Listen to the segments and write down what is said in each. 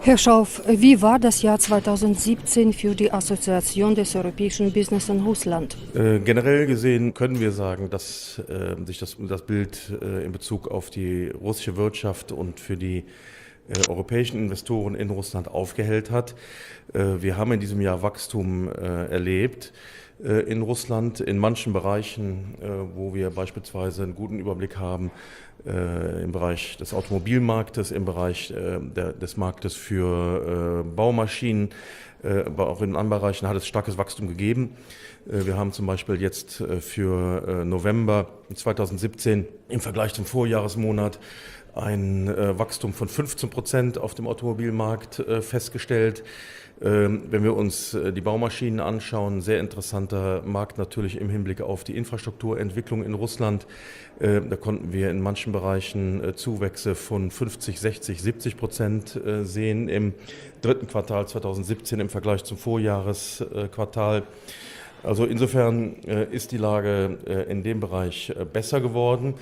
Herr Schauff, wie war das Jahr 2017 für die Assoziation des Europäischen Business in Russland? Generell gesehen können wir sagen, dass sich das Bild in Bezug auf die russische Wirtschaft und für die europäischen Investoren in Russland aufgehellt hat. Wir haben in diesem Jahr Wachstum erlebt in Russland, in manchen Bereichen, wo wir beispielsweise einen guten Überblick haben, im Bereich des Automobilmarktes, im Bereich des Marktes für Baumaschinen, aber auch in anderen Bereichen hat es starkes Wachstum gegeben. Wir haben zum Beispiel jetzt für November 2017 im Vergleich zum Vorjahresmonat ein Wachstum von 15% auf dem Automobilmarkt festgestellt. Wenn wir uns die Baumaschinen anschauen, sehr interessanter Markt natürlich im Hinblick auf die Infrastrukturentwicklung in Russland. Da konnten wir in manchen Bereichen Zuwächse von 50, 60, 70% sehen im dritten Quartal 2017 im Vergleich zum Vorjahresquartal. Also insofern ist die Lage in dem Bereich besser geworden.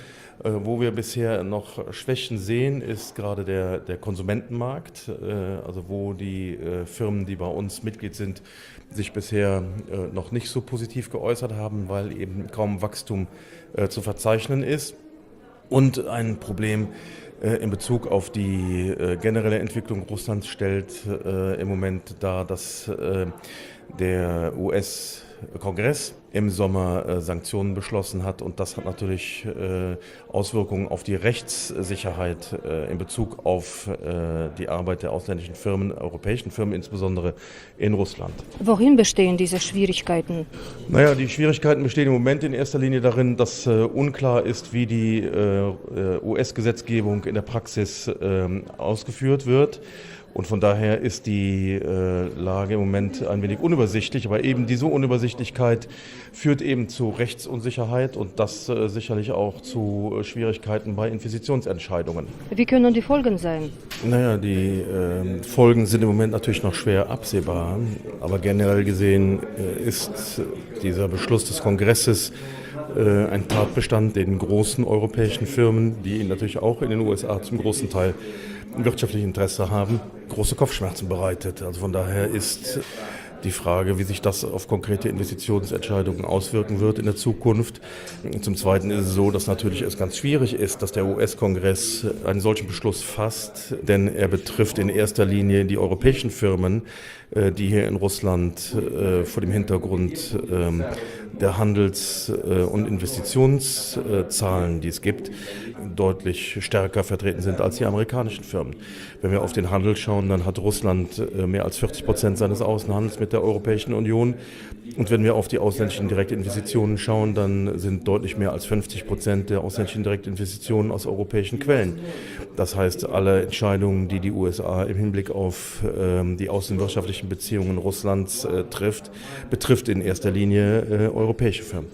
Wo wir bisher noch Schwächen sehen, ist gerade der Konsumentenmarkt, also wo die Firmen, die bei uns Mitglied sind, sich bisher noch nicht so positiv geäußert haben, weil eben kaum Wachstum zu verzeichnen ist. Und ein Problem in Bezug auf die generelle Entwicklung Russlands stellt im Moment dar, dass der US-Kongress im Sommer Sanktionen beschlossen hat, und das hat natürlich Auswirkungen auf die Rechtssicherheit in Bezug auf die Arbeit der ausländischen Firmen, europäischen Firmen insbesondere in Russland. Worin bestehen diese Schwierigkeiten? Naja, die Schwierigkeiten bestehen im Moment in erster Linie darin, dass unklar ist, wie die US-Gesetzgebung in der Praxis ausgeführt wird. Und von daher ist die Lage im Moment ein wenig unübersichtlich, aber eben diese Unübersichtlichkeit führt eben zu Rechtsunsicherheit und das sicherlich auch zu Schwierigkeiten bei Investitionsentscheidungen. Wie können die Folgen sein? Naja, die Folgen sind im Moment natürlich noch schwer absehbar, aber generell gesehen ist dieser Beschluss des Kongresses ein Tatbestand, den großen europäischen Firmen, die natürlich auch in den USA zum großen Teil wirtschaftliches Interesse haben, große Kopfschmerzen bereitet. Also von daher ist die Frage, wie sich das auf konkrete Investitionsentscheidungen auswirken wird in der Zukunft. Zum Zweiten ist es so, dass natürlich es ganz schwierig ist, dass der US-Kongress einen solchen Beschluss fasst, denn er betrifft in erster Linie die europäischen Firmen, die hier in Russland vor dem Hintergrund der Handels- und Investitionszahlen, die es gibt, deutlich stärker vertreten sind als die amerikanischen Firmen. Wenn wir auf den Handel schauen, dann hat Russland mehr als 40% seines Außenhandels mit der Europäischen Union. Und wenn wir auf die ausländischen Direktinvestitionen schauen, dann sind deutlich mehr als 50% der ausländischen Direktinvestitionen aus europäischen Quellen. Das heißt, alle Entscheidungen, die die USA im Hinblick auf die außenwirtschaftlichen Beziehungen Russlands betrifft in erster Linie europäische Firmen.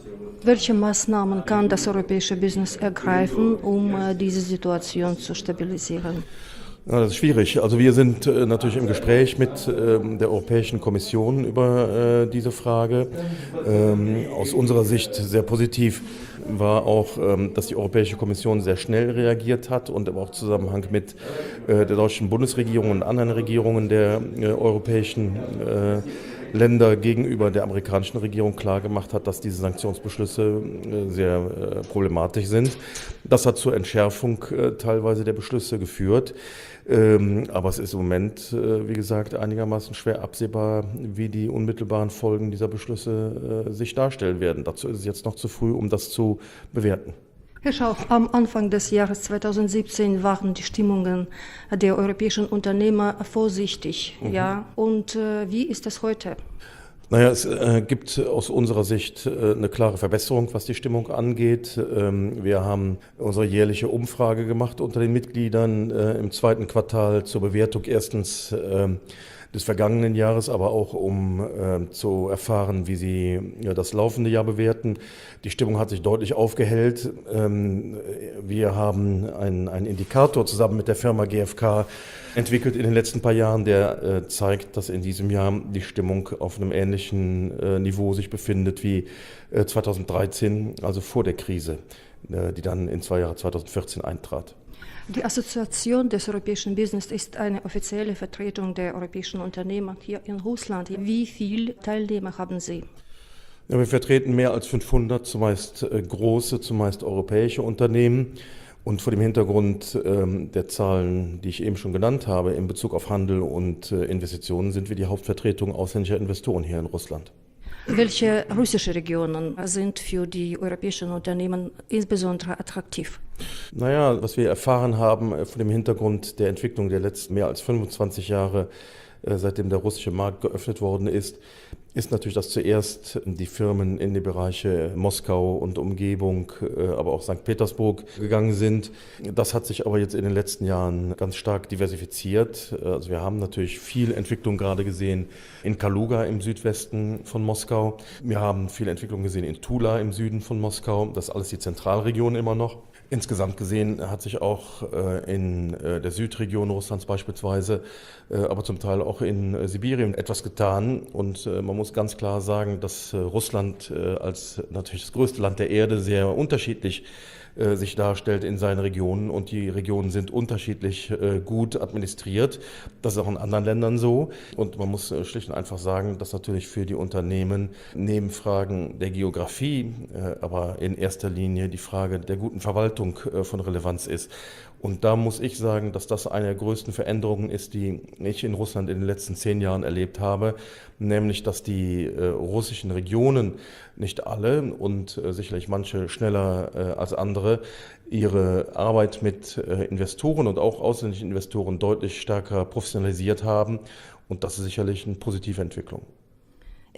Welche Maßnahmen kann das europäische Business ergreifen, um diese Situation zu stabilisieren? Ja, das ist schwierig. Also wir sind natürlich im Gespräch mit der Europäischen Kommission über diese Frage. Aus unserer Sicht sehr positiv war auch, dass die Europäische Kommission sehr schnell reagiert hat und aber auch im Zusammenhang mit der deutschen Bundesregierung und anderen Regierungen der europäischen Länder gegenüber der amerikanischen Regierung klargemacht hat, dass diese Sanktionsbeschlüsse sehr problematisch sind. Das hat zur Entschärfung teilweise der Beschlüsse geführt. Aber es ist im Moment, wie gesagt, einigermaßen schwer absehbar, wie die unmittelbaren Folgen dieser Beschlüsse sich darstellen werden. Dazu ist es jetzt noch zu früh, um das zu bewerten. Herr Schauff, am Anfang des Jahres 2017 waren die Stimmungen der europäischen Unternehmer vorsichtig. Ja? Und wie ist es heute? Naja, es gibt aus unserer Sicht eine klare Verbesserung, was die Stimmung angeht. Wir haben unsere jährliche Umfrage gemacht unter den Mitgliedern im zweiten Quartal zur Bewertung erstens des vergangenen Jahres, aber auch um zu erfahren, wie sie das laufende Jahr bewerten. Die Stimmung hat sich deutlich aufgehellt. Wir haben einen Indikator zusammen mit der Firma GfK entwickelt in den letzten paar Jahren, der zeigt, dass in diesem Jahr die Stimmung auf einem ähnlichen Niveau sich befindet wie 2013, also vor der Krise, die dann in 2014 eintrat. Die Assoziation des Europäischen Business ist eine offizielle Vertretung der europäischen Unternehmen hier in Russland. Wie viele Teilnehmer haben Sie? Ja, wir vertreten mehr als 500, zumeist große, zumeist europäische Unternehmen. Und vor dem Hintergrund der Zahlen, die ich eben schon genannt habe, in Bezug auf Handel und Investitionen, sind wir die Hauptvertretung ausländischer Investoren hier in Russland. Welche russische Regionen sind für die europäischen Unternehmen insbesondere attraktiv? Naja, was wir erfahren haben vor dem Hintergrund der Entwicklung der letzten mehr als 25 Jahre, seitdem der russische Markt geöffnet worden ist natürlich, dass zuerst die Firmen in die Bereiche Moskau und Umgebung, aber auch St. Petersburg gegangen sind. Das hat sich aber jetzt in den letzten Jahren ganz stark diversifiziert. Also wir haben natürlich viel Entwicklung gerade gesehen in Kaluga im Südwesten von Moskau. Wir haben viel Entwicklung gesehen in Tula im Süden von Moskau. Das ist alles die Zentralregion immer noch. Insgesamt gesehen hat sich auch in der Südregion Russlands beispielsweise, aber zum Teil auch in Sibirien etwas getan. Und man muss ganz klar sagen, dass Russland als natürlich das größte Land der Erde sehr unterschiedlich sich darstellt in seinen Regionen, und die Regionen sind unterschiedlich gut administriert. Das ist auch in anderen Ländern so, und man muss schlicht und einfach sagen, dass natürlich für die Unternehmen neben Fragen der Geografie, aber in erster Linie die Frage der guten Verwaltung von Relevanz ist. Und da muss ich sagen, dass das eine der größten Veränderungen ist, die ich in Russland in den letzten 10 Jahren erlebt habe, nämlich dass die russischen Regionen, nicht alle und sicherlich manche schneller als andere, ihre Arbeit mit Investoren und auch ausländischen Investoren deutlich stärker professionalisiert haben, und das ist sicherlich eine positive Entwicklung.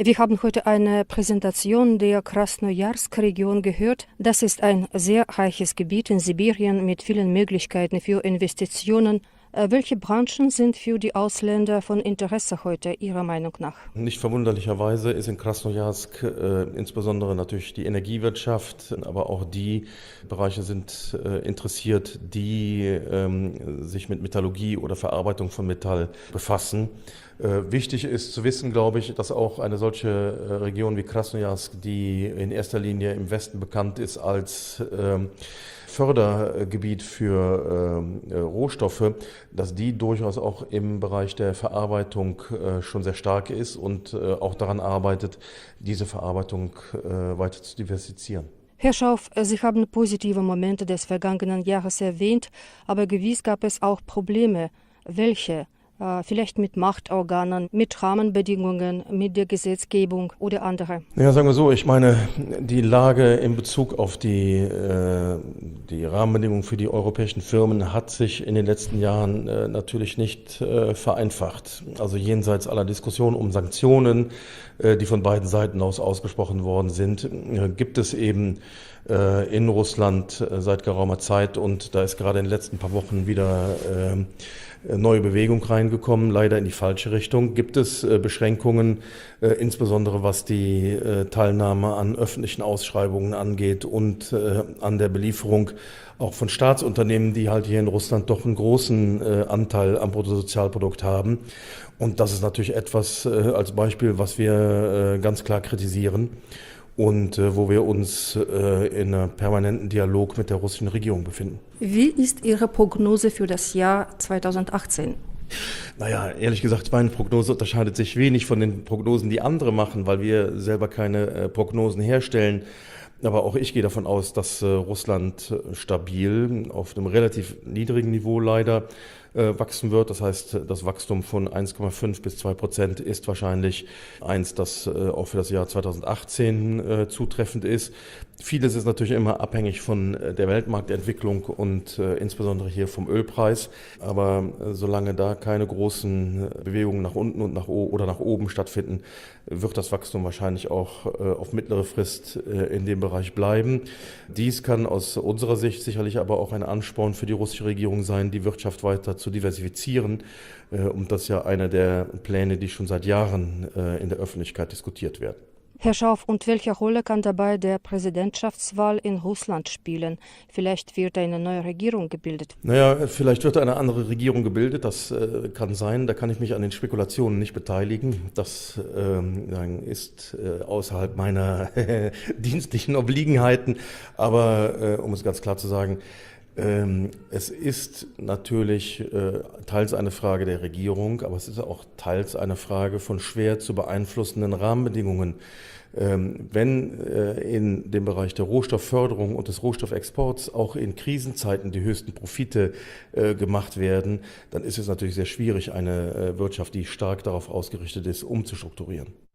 Wir haben heute eine Präsentation der Krasnojarsk-Region gehört. Das ist ein sehr reiches Gebiet in Sibirien mit vielen Möglichkeiten für Investitionen. Welche Branchen sind für die Ausländer von Interesse heute Ihrer Meinung nach? Nicht verwunderlicherweise ist in Krasnojarsk insbesondere natürlich die Energiewirtschaft, aber auch die Bereiche sind interessiert, die sich mit Metallurgie oder Verarbeitung von Metall befassen. Wichtig ist zu wissen, glaube ich, dass auch eine solche Region wie Krasnojarsk, die in erster Linie im Westen bekannt ist als Fördergebiet für Rohstoffe, dass die durchaus auch im Bereich der Verarbeitung schon sehr stark ist und auch daran arbeitet, diese Verarbeitung weiter zu diversifizieren. Herr Schauff, Sie haben positive Momente des vergangenen Jahres erwähnt, aber gewiss gab es auch Probleme. Welche? Vielleicht mit Machtorganen, mit Rahmenbedingungen, mit der Gesetzgebung oder andere? Ja, sagen wir so, ich meine, die Lage in Bezug auf die Rahmenbedingungen für die europäischen Firmen hat sich in den letzten Jahren natürlich nicht vereinfacht. Also jenseits aller Diskussionen um Sanktionen, die von beiden Seiten aus ausgesprochen worden sind, gibt es eben in Russland seit geraumer Zeit, und da ist gerade in den letzten paar Wochen wieder neue Bewegung reingekommen, leider in die falsche Richtung. Gibt es Beschränkungen, insbesondere was die Teilnahme an öffentlichen Ausschreibungen angeht und an der Belieferung auch von Staatsunternehmen, die halt hier in Russland doch einen großen Anteil am Bruttosozialprodukt haben. Und das ist natürlich etwas als Beispiel, was wir ganz klar kritisieren und wo wir uns in einem permanenten Dialog mit der russischen Regierung befinden. Wie ist Ihre Prognose für das Jahr 2018? Naja, ehrlich gesagt, meine Prognose unterscheidet sich wenig von den Prognosen, die andere machen, weil wir selber keine Prognosen herstellen. Aber auch ich gehe davon aus, dass Russland stabil auf einem relativ niedrigen Niveau leider wachsen wird. Das heißt, das Wachstum von 1,5 bis 2% ist wahrscheinlich eins, das auch für das Jahr 2018 zutreffend ist. Vieles ist natürlich immer abhängig von der Weltmarktentwicklung und insbesondere hier vom Ölpreis. Aber solange da keine großen Bewegungen nach unten und nach oben stattfinden, wird das Wachstum wahrscheinlich auch auf mittlere Frist in dem Bereich bleiben. Dies kann aus unserer Sicht sicherlich aber auch ein Ansporn für die russische Regierung sein, die Wirtschaft weiter zu diversifizieren. Und das ist ja einer der Pläne, die schon seit Jahren in der Öffentlichkeit diskutiert werden. Herr Schauff, und welche Rolle kann dabei der Präsidentschaftswahl in Russland spielen? Vielleicht wird eine neue Regierung gebildet. Naja, vielleicht wird eine andere Regierung gebildet, das kann sein. Da kann ich mich an den Spekulationen nicht beteiligen. Das ist außerhalb meiner dienstlichen Obliegenheiten. Aber um es ganz klar zu sagen, Es ist natürlich teils eine Frage der Regierung, aber es ist auch teils eine Frage von schwer zu beeinflussenden Rahmenbedingungen. Wenn in dem Bereich der Rohstoffförderung und des Rohstoffexports auch in Krisenzeiten die höchsten Profite gemacht werden, dann ist es natürlich sehr schwierig, eine Wirtschaft, die stark darauf ausgerichtet ist, umzustrukturieren.